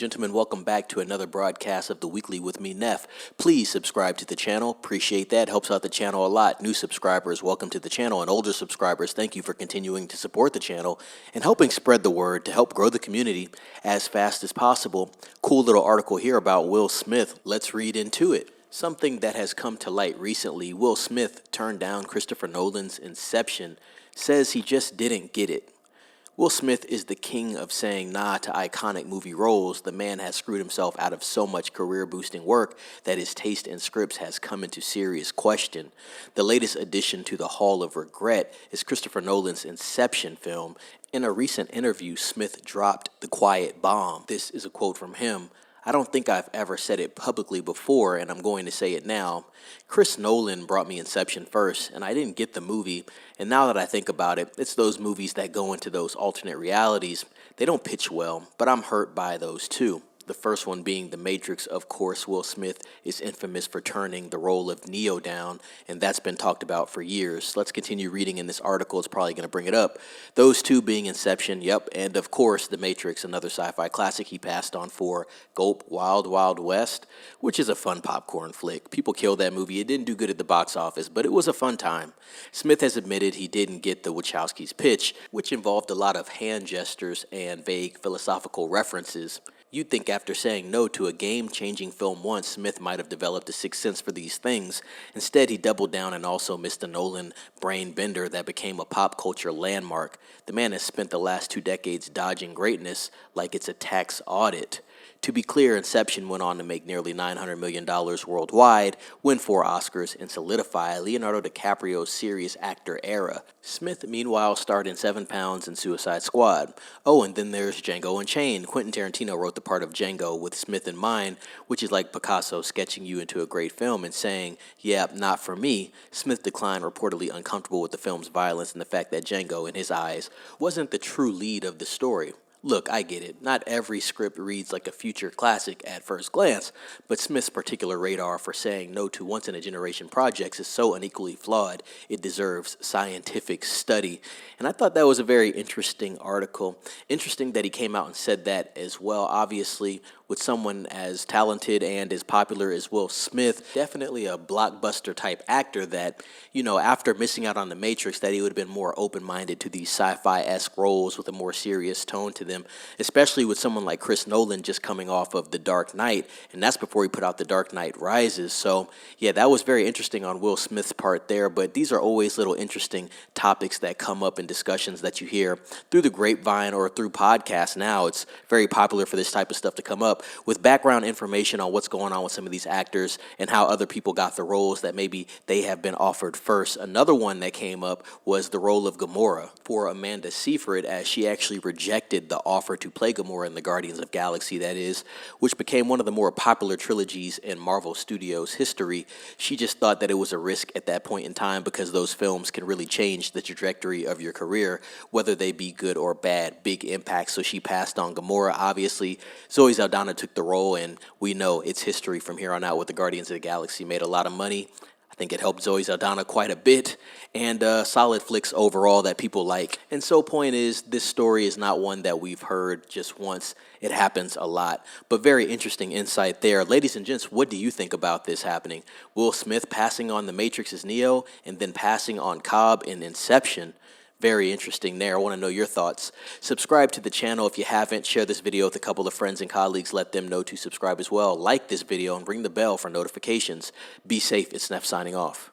gentlemen, welcome back to another broadcast of The Weekly with me, Neff. Please subscribe to the channel. Appreciate that. Helps out the channel a lot. New subscribers, welcome to the channel. And older subscribers, thank you for continuing to support the channel and helping spread the word to help grow the community as fast as possible. Cool little article here about Will Smith. Let's read into it. Something that has come to light recently, Will Smith turned down Christopher Nolan's Inception, says he just didn't get it. Will Smith is the king of saying nah to iconic movie roles. The man has screwed himself out of so much career-boosting work that his taste in scripts has come into serious question. The latest addition to the Hall of Regret is Christopher Nolan's Inception film. In a recent interview, Smith dropped the quiet bomb. This is a quote from him. "I don't think I've ever said it publicly before, and I'm going to say it now. Chris Nolan brought me Inception first, and I didn't get the movie. And now that I think about it, it's those movies that go into those alternate realities. They don't pitch well, but I'm hurt by those too." The first one being The Matrix. Of course, Will Smith is infamous for turning the role of Neo down, and that's been talked about for years. Let's continue reading in this article. It's probably going to bring it up. Those two being Inception, yep, and of course, The Matrix, another sci-fi classic he passed on for. Gulp, Wild Wild West, which is a fun popcorn flick. People killed that movie. It didn't do good at the box office, but it was a fun time. Smith has admitted he didn't get the Wachowskis' pitch, which involved a lot of hand gestures and vague philosophical references. You'd think after saying no to a game-changing film once, Smith might have developed a sixth sense for these things. Instead, he doubled down and also missed a Nolan brain bender that became a pop culture landmark. The man has spent the last 2 decades dodging greatness like it's a tax audit. To be clear, Inception went on to make nearly $900 million worldwide, win 4 Oscars, and solidify Leonardo DiCaprio's serious actor era. Smith, meanwhile, starred in 7 Pounds and Suicide Squad. Oh, and then there's Django Unchained. Quentin Tarantino wrote the part of Django with Smith in mind, which is like Picasso sketching you into a great film and saying, yeah, not for me. Smith declined, reportedly uncomfortable with the film's violence and the fact that Django, in his eyes, wasn't the true lead of the story. Look, I get it. Not every script reads like a future classic at first glance, but Smith's particular radar for saying no to once-in-a-generation projects is so unequally flawed, it deserves scientific study. And I thought that was a very interesting article. Interesting that he came out and said that as well. Obviously, with someone as talented and as popular as Will Smith, definitely a blockbuster type actor that, you know, after missing out on The Matrix, that he would have been more open-minded to these sci-fi-esque roles with a more serious tone to them, especially with someone like Chris Nolan just coming off of The Dark Knight, and that's before he put out The Dark Knight Rises. So, yeah, that was very interesting on Will Smith's part there, but these are always little interesting topics that come up in discussions that you hear through the grapevine or through podcasts now. It's very popular for this type of stuff to come up with background information on what's going on with some of these actors and how other people got the roles that maybe they have been offered first. Another one that came up was the role of Gamora for Amanda Seyfried, as she actually rejected the offer to play Gamora in the Guardians of Galaxy, that is, which became one of the more popular trilogies in Marvel Studios history. She just thought that it was a risk at that point in time because those films can really change the trajectory of your career, whether they be good or bad, big impact. So she passed on Gamora. Obviously, Zoe Saldana took the role, and we know it's history from here on out with the Guardians of the Galaxy. Made a lot of money. I think it helped Zoe Saldana quite a bit, and solid flicks overall that people like. And so point is, this story is not one that we've heard just once. It happens a lot, but very interesting insight there. Ladies and gents, what do you think about this happening? Will Smith passing on The Matrix as Neo and then passing on Cobb in Inception? Very interesting there. I want to know your thoughts. Subscribe to the channel if you haven't. Share this video with a couple of friends and colleagues. Let them know to subscribe as well. Like this video and ring the bell for notifications. Be safe. It's Neff signing off.